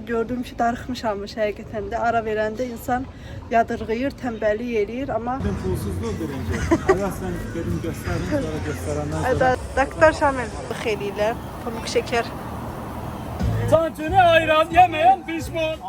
Gördüğüm ki darıxmışammış həqiqətən də. Ara verəndə insan yadırğıyır, tənbəllik eləyir, amma... Pulsuzluq birinci. Allah sən dedim göstərin, sonra göstərəndən sonra... Doktor Şamil xeyliylər, pamuk şəkər. Tantuni ayran yemeyen pişman.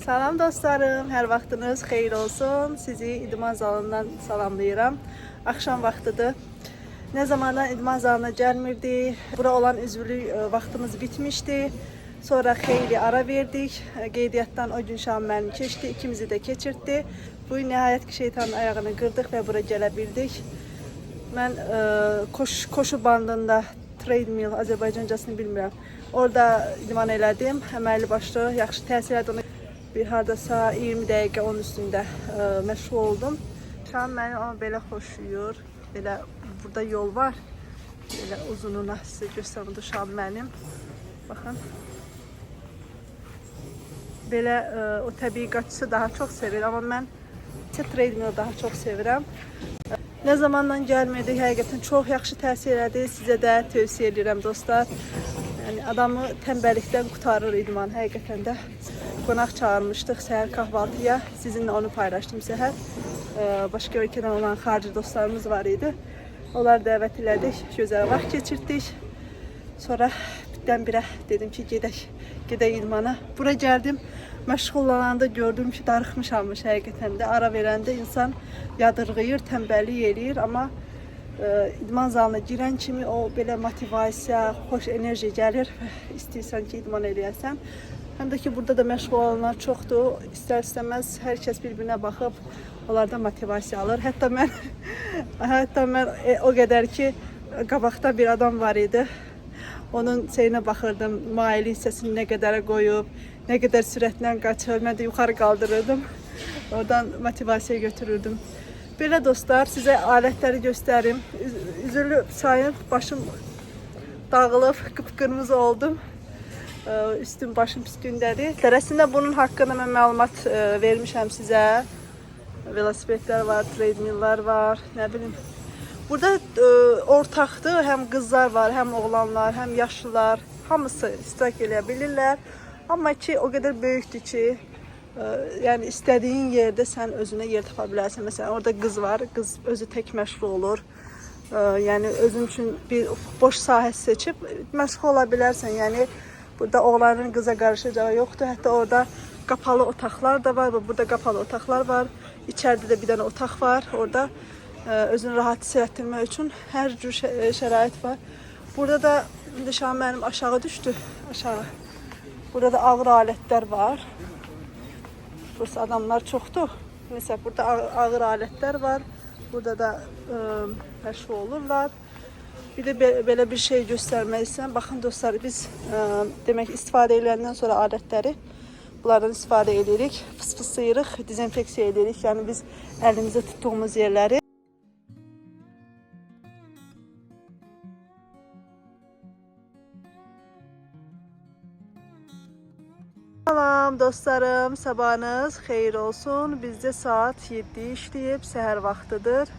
Salam dostlarım, hər vaxtınız xeyir olsun. Sizi idman zalından salamlayıram. Axşam vaxtıdır. Nə zamandan idman zalına gəlmirdik. Bura olan üzvlük vaxtımız bitmişdi. Sonra xeyli ara verdik. Qeydiyyatdan o gün şam məni keçdi, ikimizi də keçirtdi. Bu nəhayət ki şeytanın ayağını qırdıq və bura gələ bildik. Mən koşu bandında treadmill, Azərbaycancasını bilmirəm. Orada idman elədim. Əməlli başlı, yaxşı təsir edən bir hardasa 20 dəqiqə onun üstündə məşğul oldum. Şam məni amma belə xoşuyur. Belə burada yol var. Belə uzununa sizə göstərim şam mənim. Baxın. Belə o təbii qaçısı daha çox sevir, amma mən treadmill daha çox sevirəm. Nə zamandan gəlmədik, həqiqətən çox yaxşı təsir elədi. Sizə də tövsiyə edirəm dostlar. Yəni adamı tənbəllikdən qurtarır idman həqiqətən də. Qonaq çağırmışdıq səhər kahvaltıya. Sizinlə onu paylaşdım səhər. Başqa ölkədən olan xarici dostlarımız var idi. Onları dəvət elədik. Gözəl vaxt keçirdik. Sonra birdən-birə dedim ki, gedək idmana. Bura gəldim. Məşğullananda gördüm ki, darıxmışammış həqiqətən də. Ara verəndə insan yadırğıyır, tənbəllik eləyir. Amma idman zalına girən kimi o belə motivasiya, xoş enerji gəlir. İstəyirsən ki, idman eləyəsən. Həm də ki, burada da məşğul olanlar çoxdur. İstər-istəməz hər kəs bir-birinə baxıb, onlardan motivasiya alır. Hətta mən o qədər ki, qabaqda bir adam var idi. Onun şeyinə baxırdım, maili hissəsini nə qədərə qoyub, nə qədər sürətlə qaçır. Mən də yuxarı qaldırırdım. Oradan motivasiya götürürdüm. Belə dostlar, sizə alətləri göstərim. Üzülü sayın, başım dağılıb, qıpqırmızı oldum. Üstüm başım pis gündədir. Əslində bunun haqqında mən məlumat vermişəm sizə. Velosipedlər var, treadmilllər var, nə bilim. Burada ortaqdır, həm qızlar var, həm oğlanlar, həm yaşlılar. Hamısı iştirak eləyə bilirlər. Amma ki, o qədər böyükdür ki, Yəni istədiyin yerdə sən özünə yer tapa bilərsən. Məsələn, orada qız var, qız özü tək məşğul olur. Yəni özün üçün bir boş sahə seçib məşğul ola bilərsən. Yəni burada oğlanın qıza qarışacağı yoxdur. Hətta orada qapalı otaqlar da var. Burada qapalı otaqlar var. İçəridə də bir dənə otaq var. Orada özünü rahat hiss etdirmək üçün hər cür şərait var. Burada da indi Şahin mənim aşağı düşdü. Aşağı. Burada da ağır alətlər var. Burası adamlar çoxdur. Mesela burada ağır alətlər var. Burada da məşğul olurlar. Bir də belə bir şey göstərmək istəyirəm. Baxın dostlar, biz demək istifadə edəndən sonra alətləri bunlardan istifadə edirik. Fıs-fıslayırıq, dezinfeksiya edirik. Yəni biz əlimizdə tutduğumuz yerləri. Salam dostlarım, sabahınız xeyir olsun. Bizdə saat 7 işləyib, səhər vaxtıdır.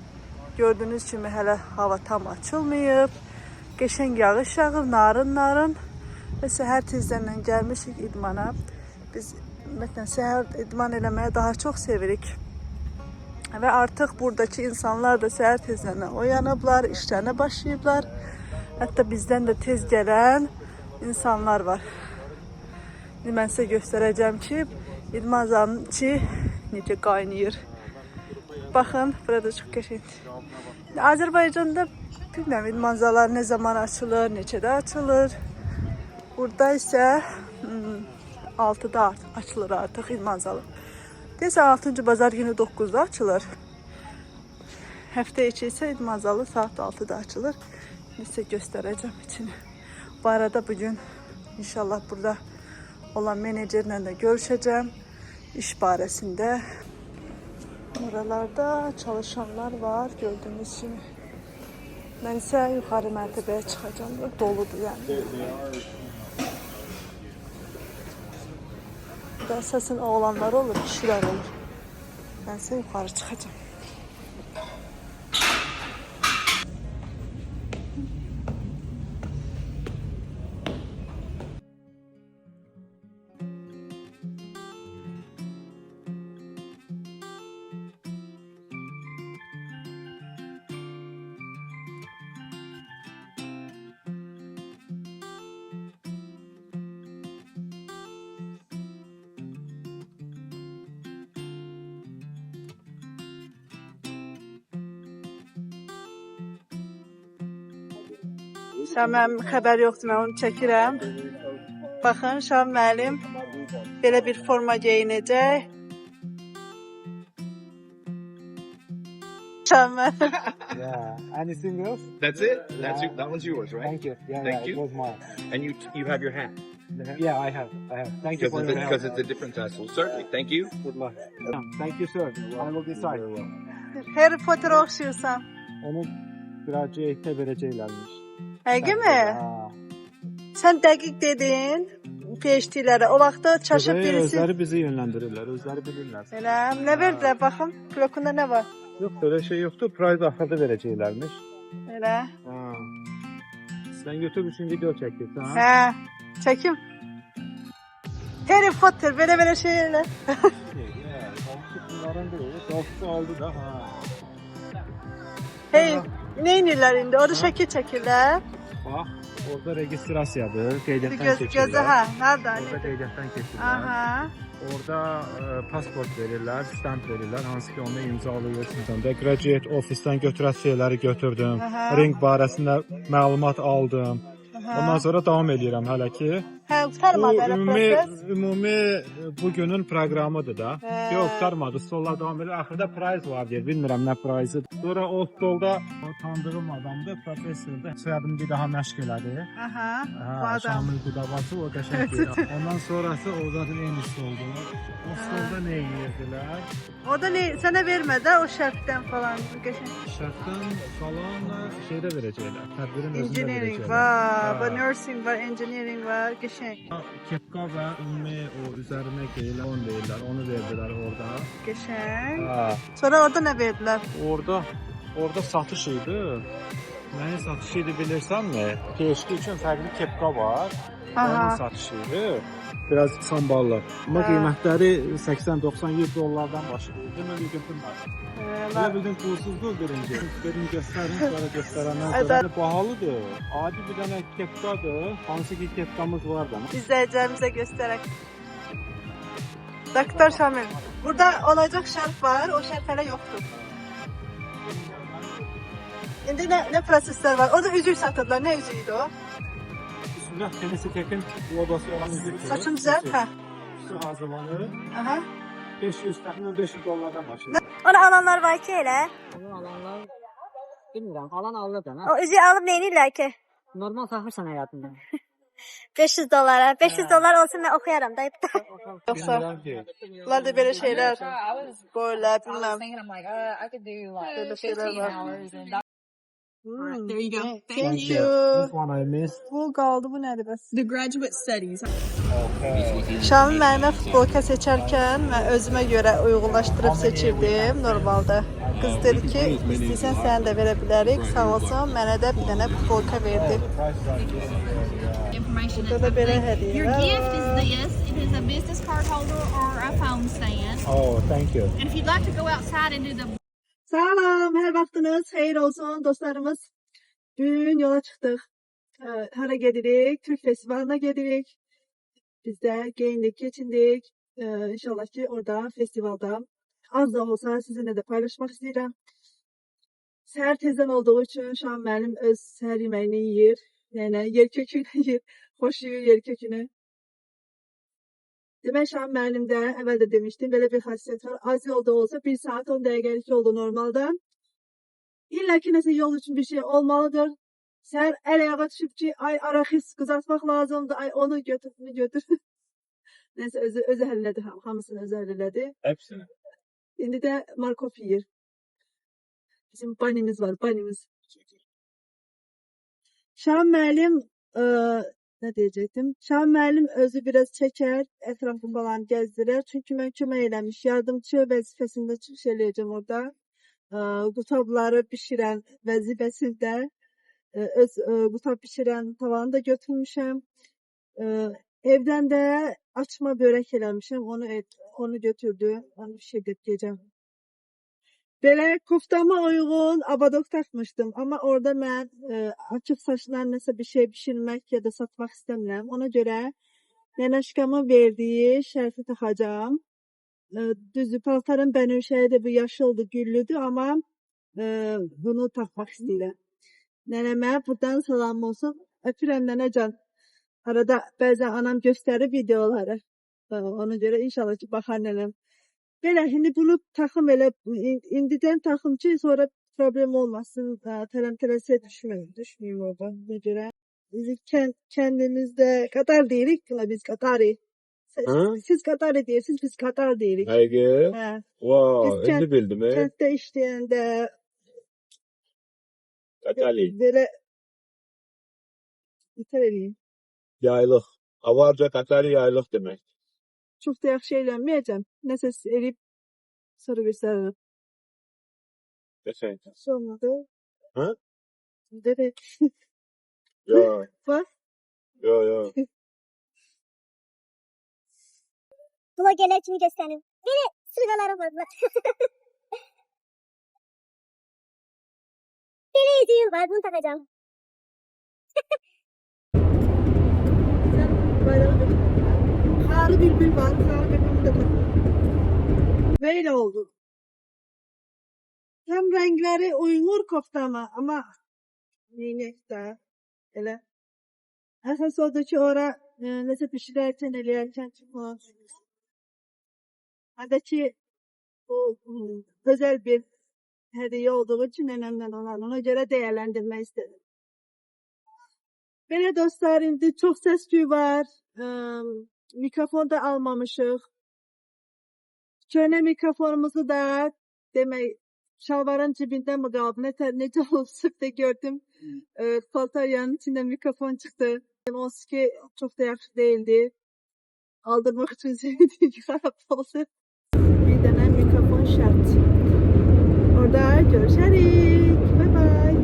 Gördüyünüz kimi hələ hava tam açılmayıb. Qəşəng yağış yağır, narın. Və səhər tezdən gəlmişik idmana. Biz ümumiyyətlə səhər idman eləməyə daha çox sevirik. Və artıq buradakı insanlar da səhər tezdən oyanıblar, işlərinə başlayıblar. Hətta bizdən də tez gələn insanlar var. Şimdi mən sizə göstərəcəm ki, idman zalının içi necə qaynayır. Baxın, burada çox qəşəngdir. Azərbaycanda bilmirəm idman zalları nə zaman açılır, neçədə açılır. Burada isə 6-da açılır artıq idman zalı. Deyəsə 6-cı bazar günü 9-da açılır. Həftə içi isə idman zalı saat 6-da açılır. Sizə göstərəcəm içini. Bu arada bugün inşallah burada olan menajerlə də görüşəcəm iş barəsində. Oralarda çalışanlar var, gördüyünüz kimi. Mən isə yuxarı mərtəbəyə çıxacağım. Doludur yəni. Burada əsasən oğlanlar olur, kişilər olur. Mən isə yuxarı çıxacağım. Şahin mənim xəbər yoxdur, mən onu çəkirəm. Baxın, Şahin müəllim belə bir forma geyinəcək. Şahin müəllim. Yeah. Anything else? That's it? That one's yours, right? Thank you. Yeah, Thank it you. was mine. And you have your hat. Yeah, I have. Thank you for your help. Because it's a different tassel. Certainly. Thank you. Good luck. Thank you, sir. I will decide. Harry Potter oxşuyursan. Onu graduate'e verəcəklərmiş. Həqiqi mi? Ha. Sən dəqiq dedin PhD-lərə. O vaxtda çaşıb birisi. Özləri bizi yönləndirirlər, özləri bilirlər. Elə, nə verdilər baxım? Blokunda nə var? Yox, belə şey yoxdur. Prize axırda verəcəklərmiş. Elə. Ha. Sən götür üçün video çəkirsən, ha? Hə, çəkim. Harry Potter belə şey elə. Bunların biri, doktor oldu da, ha. Hey, nə edirlər indi? Orada şəkil çəkirlər. Bax, orada registrasiyadır, qeydiyyatdan Gözə, keçirlər. hə, nerede? Orada qeydiyyatdan keçirlər. Aha. Orada pasport verirlər, stamp verirlər, hansı ki onu imzalayırsınız. Da graduate ofisdən götürən şeyləri götürdüm. Aha. Ring barəsində məlumat aldım. Aha. Ondan sonra davam edirəm hələ ki. Hə, qurtarmadı elə proses. Ümumi bugünün proqramıdır da. Hə. Yox, qurtarmadı. Stollar davam edir. Axırda prize var deyir. Bilmirəm nə prize'dir. Sonra o stolda tanıdığım adamdır, professordur. Soyadımı bir daha məşq elədi. Aha. Bu Ha, adam. Şamil Qudabası o qəşəng deyir. Ondan sonrası o zaten en üst oldu. O stolda nə yeyirdilər? Orada ne, sənə vermədə o şərtdən falan. Qəşəng. Şərtdən falan şeydə verəcəklər. Tədbirin özündə Engineering verəcəklər. var, Ha. nursing var, engineering var, qəşəng. Kepka və ümumi o üzərinə geyilən onu deyirlər. Onu verdilər orada. Qəşəng. Ha. Sonra orada nə verdilər? Orada satış idi. Nəyin satışıydı bilirsənmi? Keşki üçün fərqli kepka var. Onun Aha. satışıydı. Biraz samballar. Amma Ha. qiymətləri 80-90 dollardan başlayır. Deməli götürmə. Elə bildim pulsuzdur birinci. Dedim göstərin, sonra göstərəndən Ədə- sonra bahalıdır. Adi bir dənə kepkadır. Hansı ki kepkamız var da. İzleyicilerimize göstererek. Doktor Şamil. Burada olacak şerf var. O şerf hele yoktu. Şimdi ne prosesler var? Orada üzüğü satırlar. Ne üzüğüydü o? Üstündə Tennessee Tech'in logası olan üzük. Saçım güzel. Ha. Üstü hazırlanır. Aha. 500 təxminən 500 dollardan başlayır. Onu alanlar var ki elə. Onu alanlar bilmirəm, alan alır da. O üzüyü alıb neynirlər ki? Normal taxırsan həyatında. 500 dolara. 500 dolar olsun mən oxuyaram da. Yoksa Bilmirəm ki. bunlar da böyle şeyler. Böyle bilmem. I could do like Böyle şeyler 15 var. hours and that. Hmm. There you go. Thank you. This one I missed. Bu kaldı bu nedir bəs? The graduate studies. Şamil müəllimə futbolka seçərkən mən özümə görə uyğunlaşdırıb seçirdim normalda. Qız dedi ki, istəyirsən səni də verə bilərik. Sağ olsun, mənə də bir dənə futbolka verdi. Information Burada da belə Your hədiyyələr gift is var. this. It is a business card holder or a phone stand. Oh, thank you. And if you'd like to go outside and do the Salam, hər vaxtınız xeyir olsun dostlarımız. Bugün yola çıxdıq. Hara gedirik? Türk festivalına gedirik. Biz də geyindik, keçindik. İnşallah ki orada festivalda az da olsa sizinlə də paylaşmaq istəyirəm. Səhər tezdən olduğu üçün şu an mənim öz səhər yeməyini yeyir. Yəni yer kökünü yeyir. Xoş yeyir yer kökünü. Demək şu an müəllimdə əvvəl də demişdim belə bir xasiyyət var. Az yolda olsa 1 saat 10 dəqiqəlik yolda normalda. İlla ki nəsə yol üçün bir şey olmalıdır. Səhər əl ayağa düşüb ki, ay araxis qızartmaq lazımdır, ay onu götür, bunu götür. Neyse özü həll elədi, hamısını özü həll elədi. Hepsini. İndi də Markov yeyir. Bizim banimiz var, banimiz. Şahan müəllim, nə deyəcəkdim? Şahan müəllim özü biraz çəkər, ətrafını falan gəzdirir. Çünki mən kömək eləmiş, yardımçı vəzifəsində çıxış eləyəcəm orada. Qutabları bişirən vəzifəsində öz qutab bişirən tavanı da götürmüşəm. Evdən də açma börək eləmişəm, onu götürdü. Onu bir şey götürəcəm. Belə koftama uyğun abadok taxmışdım, amma orada mən açıq saçla nəsə bir şey bişirmək ya da satmaq istəmirəm. Ona görə nənəşkamın verdiyi şərfi taxacağam. Düzdür, paltarın bənövşəyi də bu yaşıldır, güllüdür, amma bunu taxmaq istəyirəm. Nənəmə buradan salam olsun. Öpürəm nənəcan. Arada bəzən anam göstərir videoları. Ona görə inşallah ki baxar nənəm. Belə, şimdi bunu taxım elə, indidən taxım ki, sonra problem olmasın, tələm-tələsə düşməyim orada. Ona görə biz kəndimizdə Qatar deyirik, biz Qatari. Siz Qatari deyirsiniz, biz Qatar deyirik. Həqiqi? Hə. Vay, Biz indi bildim. Kənddə işləyəndə Qatali. belə yeter eləyim. Yaylıq. Avarca Qatari yaylıq demək. Çox da yaxşı eləməyəcəm. Nəsə eləyib sonra göstərirəm. Desək. Olmadı. Hə? Dedi. Yo, Bax. yo. Blogerlər kimi göstərin. Belə sırğaları var. Belə üzüyüm var, bunu taxacağım. Karı bülbül var. Karı bülbül de takın. Böyle oldu. Tam renkleri uyumur koftama ama neyine daha öyle. Esas oradaki ora neyse pişirerken eləyərkən çıkmaz. Adaki bu özel bir hediye olduğu için önemli olan ona göre değerlendirmek istedim. Belə dostlar, indi çox səs-küy var. Mikrofon da almamışıq. Köhnə mikrofonumuzu da demək şalvarın cibində mi qaldı? Necə olsa da gördüm. Paltaryanın içində mikrofon çıxdı. Onsuz ki çox da yaxşı değildi. Aldırmaq üçün sevdiğim xarab olsa. Bir dənə mikrofon şart. Orada görüşərik. Bye bye.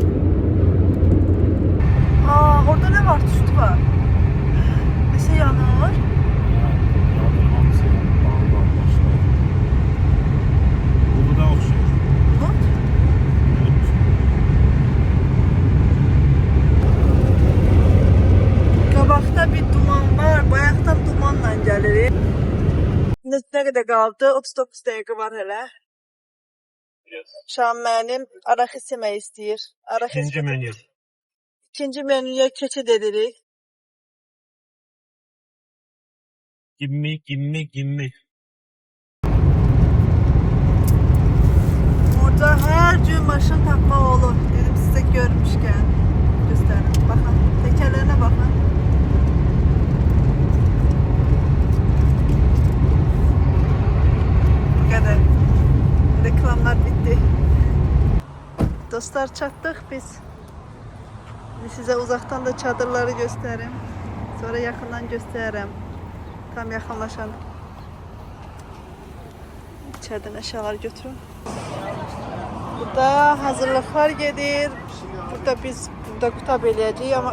qədər qaldı? 39 dəqiqə var hələ. Şam mənim araxis yemək istəyir. Araxis İkinci menü. İkinci menüyə keçid edirik. Gimme. Burada hər cür maşın tapmaq olur. Dedim sizə görmüşkən göstərim. Baxın, təkərlərinə baxın. Bu qədər. Reklamlar bitti. Dostlar, çatdıq biz. Şimdi sizə uzaqdan da çadırları göstərim. Sonra yaxından göstərərəm. Tam yaxınlaşan içərdən əşyaları götürün. Burada hazırlıqlar gedir. Burada biz burada qutab eləyəcəyik, amma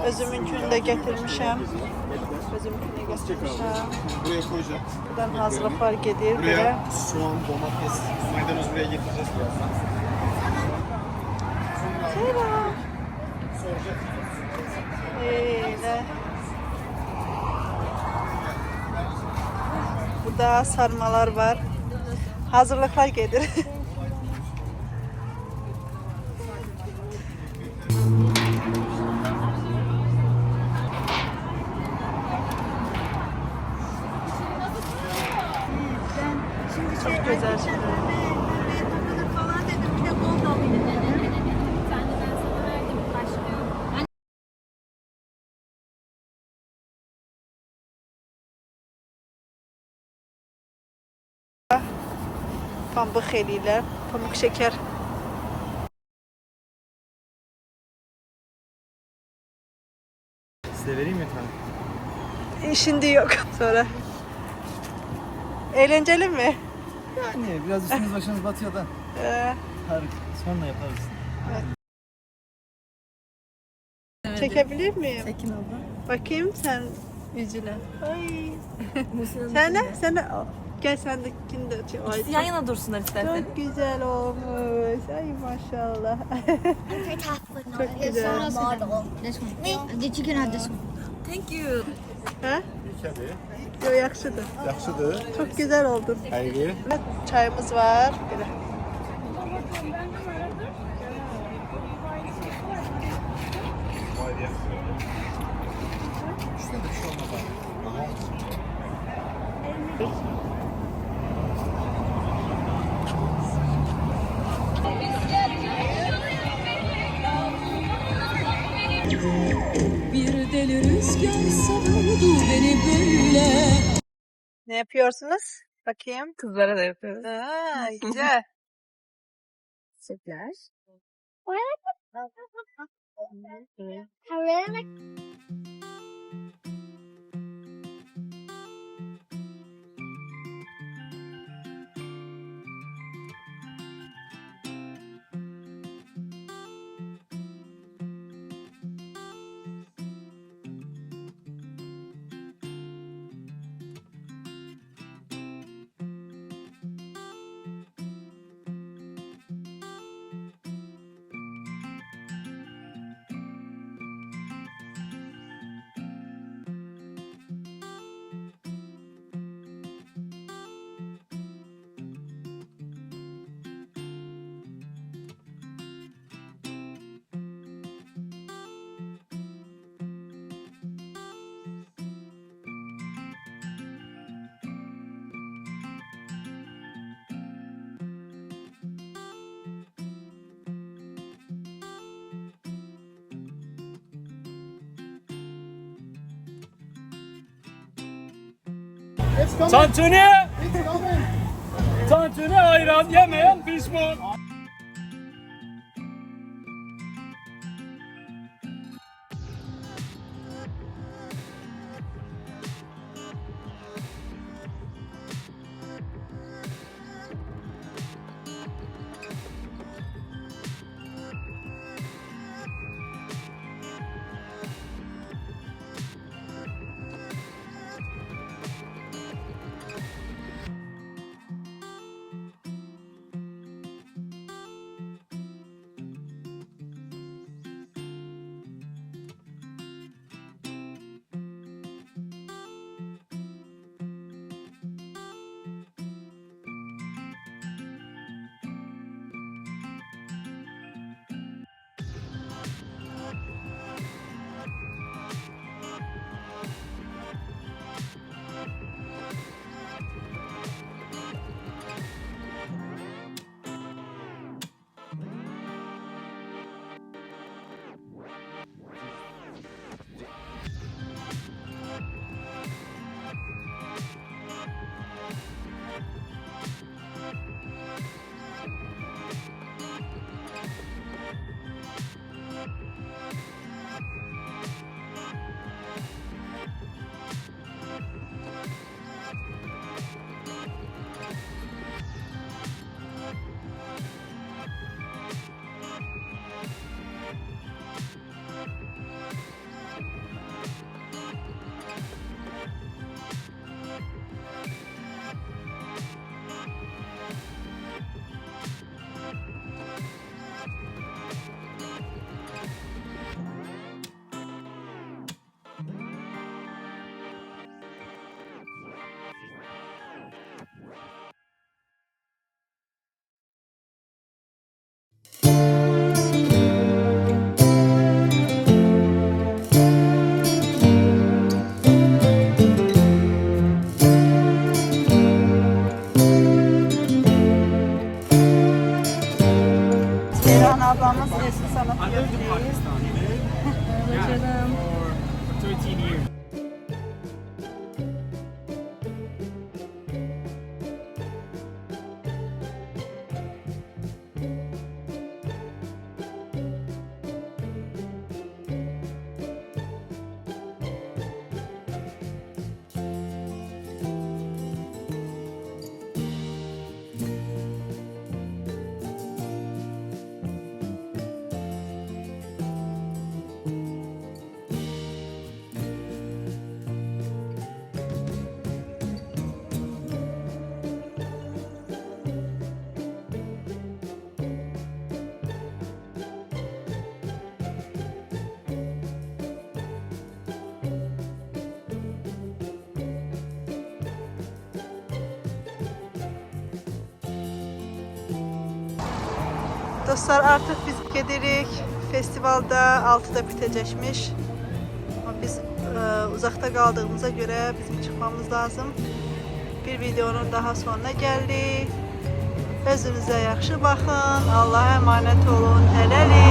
özümünkünü də gətirmişəm. Özümünkünü gətirmişəm. Buraya koyacağım. Buradan hazırlıqlar gedir. Belə. Soğan, domates, maydanoz buraya getireceğiz birazdan. Selam. Öyle. Burada sarmalar var. Hazırlıklar gelir. Çok güzel şeyler. Pambıq eləyirlər, pamuk şeker. Size vereyim mi efendim? Şimdi yok. Sonra. Eğlenceli mi? Yani biraz üstünüz başınız batıyor da. Sonra yaparız. Çekebilir miyim? Tekin abla. Bakayım sen yüzüne. Ay. Sen ne? Sen de gel sen de kendi çek. Ay, Yan yana dursunlar istersen. çok güzel olmuş. Ay maşallah. Çok güzel. This one. Did you can have this one? Thank you. Ha? Yok, yaxşıdır. Yaxşıdır. Çok güzel oldu. Hayır. Çayımız var. Böyle. Bir deli rüzgar savurdu beni böyle. Ne yapıyorsunuz? Bakayım. Kızlara da yapıyoruz. Aa, güzel. Sütler. I really like. Tantuni ayran yemeyen pişman. Seyran ablamız eski sanat I lived in göstereyi. Pakistan. Evet canım. For 13 years. Dostlar artık biz gedirik. Festivalda 6'da bitecekmiş. Ama biz uzakta kaldığımıza göre bizim çıkmamız lazım. Bir videonun daha sonuna geldik. Özünüze yaxşı baxın. Allah'a emanet olun. Hələlik.